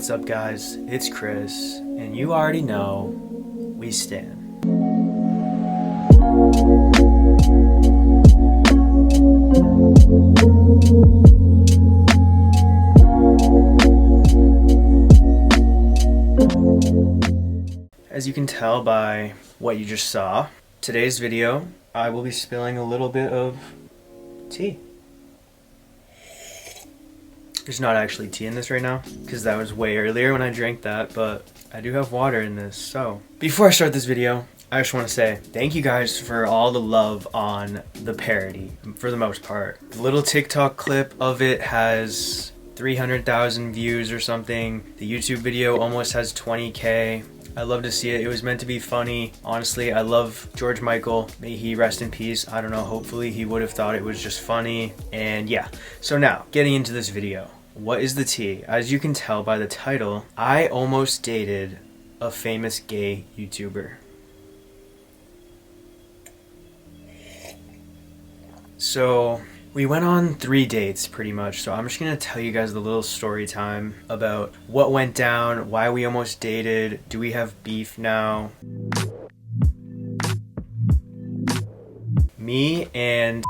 What's up guys, it's Chris, and you already know, we stan. As you can tell by what you just saw, today's video, I will be spilling a little bit of tea. There's not actually tea in this right now, because that was way earlier when I drank that, but I do have water in this. So before I start this video, I just want to say thank you guys for all the love on the parody, for the most part. The little TikTok clip of it has 300,000 views or something. The YouTube video almost has 20K. I love to see it. It was meant to be funny. Honestly, I love George Michael. May he rest in peace. I don't know, hopefully he would have thought it was just funny. And yeah, so now, getting into this video. What is the tea? As you can tell by the title, I almost dated a famous gay YouTuber. So we went on 3 dates pretty much, so I'm just gonna tell you guys the little story time about what went down, why we almost dated, do we have beef now. Me and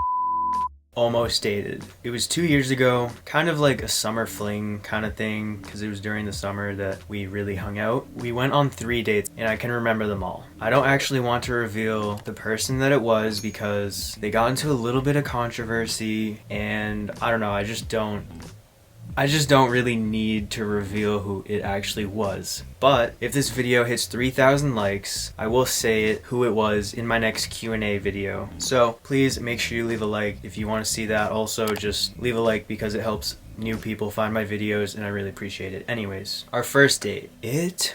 almost dated. It was 2 years ago, kind of like a summer fling kind of thing, because it was during the summer that we really hung out. We went on 3 dates and I can remember them all. I don't actually want to reveal the person that it was because they got into a little bit of controversy, and I don't know, I just don't really need to reveal who it actually was. But if this video hits 3,000 likes, I will say who it was in my next Q&A video. So please make sure you leave a like if you want to see that. Also, just leave a like because it helps new people find my videos and I really appreciate it. Anyways, our first date. It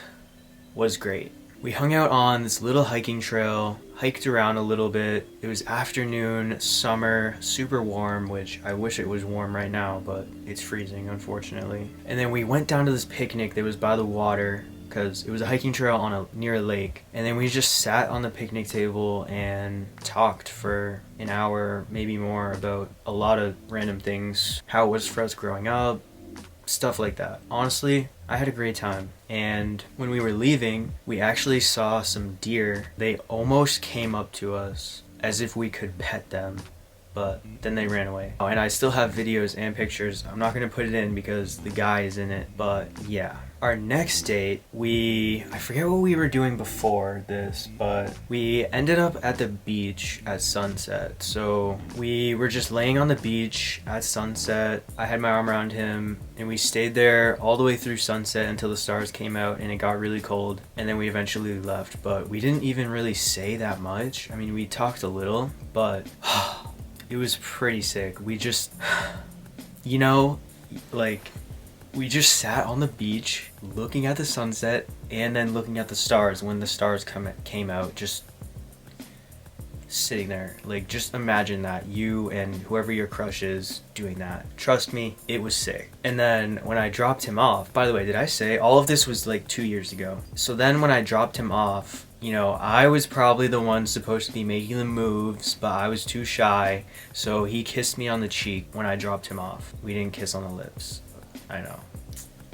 was great. We hung out on this little hiking trail, hiked around a little bit. It was afternoon, summer, super warm, which I wish it was warm right now, but it's freezing, unfortunately. And then we went down to this picnic that was by the water, because it was a hiking trail on near a lake. And then we just sat on the picnic table and talked for an hour, maybe more, about a lot of random things. How it was for us growing up, stuff like that. Honestly, I had a great time. And when we were leaving, we actually saw some deer. They almost came up to us as if we could pet them, but then they ran away. Oh, and I still have videos and pictures. I'm not gonna put it in because the guy is in it, but yeah. Our next date, I forget what we were doing before this, but we ended up at the beach at sunset. So we were just laying on the beach at sunset. I had my arm around him and we stayed there all the way through sunset until the stars came out and it got really cold. And then we eventually left, but we didn't even really say that much. I mean, we talked a little, but it was pretty sick. We just, you know, like, we just sat on the beach looking at the sunset and then looking at the stars when the stars came out, just sitting there. Like, just imagine that, you and whoever your crush is doing that. Trust me, it was sick. And then when I dropped him off, by the way, did I say all of this was like 2 years ago? So then when I dropped him off, you know, I was probably the one supposed to be making the moves, but I was too shy, so he kissed me on the cheek when I dropped him off. We didn't kiss on the lips. I know.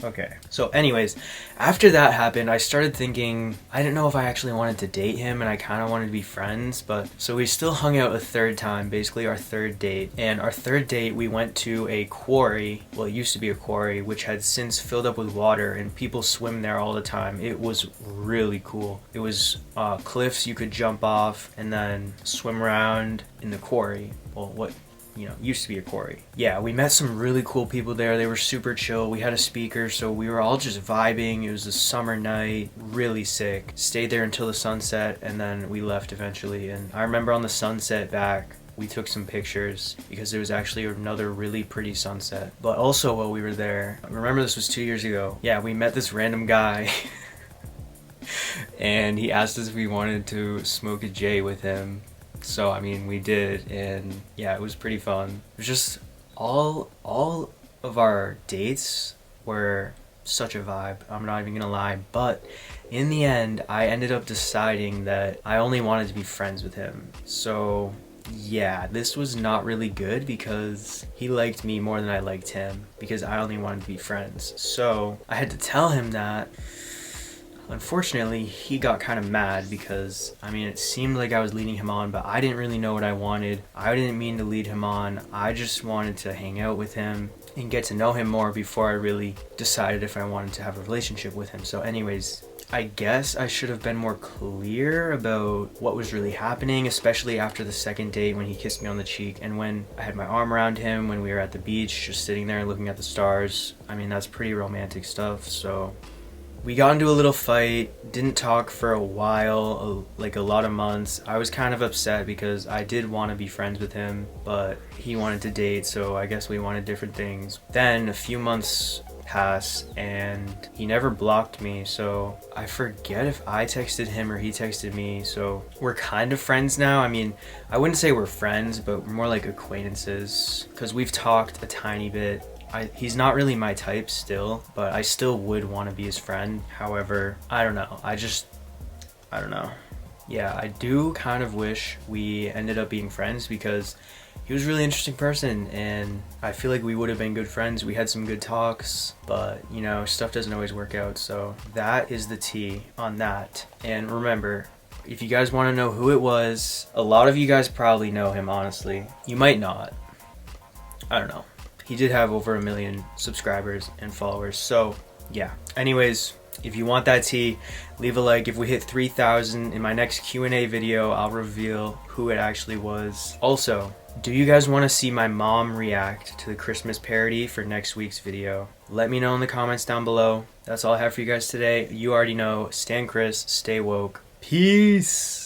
Okay. So anyways, after that happened, I started thinking, I didn't know if I actually wanted to date him, and I kind of wanted to be friends, but so we still hung out a third time, basically our third date. And our third date, we went to a quarry, well, it used to be a quarry, which had since filled up with water, and people swim there all the time. It was really cool. It was cliffs you could jump off and then swim around in the quarry. Well, what, you know, used to be a quarry. Yeah, we met some really cool people there. They were super chill. We had a speaker, so we were all just vibing. It was a summer night, really sick. Stayed there until the sunset, and then we left eventually. And I remember on the sunset back, we took some pictures because there was actually another really pretty sunset. But also while we were there, remember this was 2 years ago. Yeah, we met this random guy and he asked us if we wanted to smoke a J with him. So I mean, we did, and yeah, it was pretty fun. It was just all of our dates were such a vibe, I'm not even gonna lie. But in the end, I ended up deciding that I only wanted to be friends with him. So yeah, this was not really good because he liked me more than I liked him because I only wanted to be friends. So I had to tell him that. Unfortunately, he got kind of mad because, I mean, it seemed like I was leading him on, but I didn't really know what I wanted. I didn't mean to lead him on. I just wanted to hang out with him and get to know him more before I really decided if I wanted to have a relationship with him. So anyways, I guess I should have been more clear about what was really happening, especially after the second date when he kissed me on the cheek and when I had my arm around him when we were at the beach just sitting there looking at the stars. I mean, that's pretty romantic stuff. So we got into a little fight, didn't talk for a while, like a lot of months. I was kind of upset because I did want to be friends with him, but he wanted to date, so I guess we wanted different things. Then a few months passed and he never blocked me, so I forget if I texted him or he texted me. So we're kind of friends now. I mean, I wouldn't say we're friends, but we're more like acquaintances because we've talked a tiny bit. He's not really my type still, but I still would want to be his friend. However, I don't know. I don't know. Yeah, I do kind of wish we ended up being friends because he was a really interesting person and I feel like we would have been good friends. We had some good talks, but you know, stuff doesn't always work out. So that is the tea on that. And remember, if you guys want to know who it was, a lot of you guys probably know him, honestly. You might not. I don't know. He did have over 1 million subscribers and followers, so yeah. Anyways, if you want that tea, leave a like. If we hit 3,000 in my next Q&A video, I'll reveal who it actually was. Also, do you guys want to see my mom react to the Christmas parody for next week's video? Let me know in the comments down below. That's all I have for you guys today. You already know, StanChris, stay woke. Peace!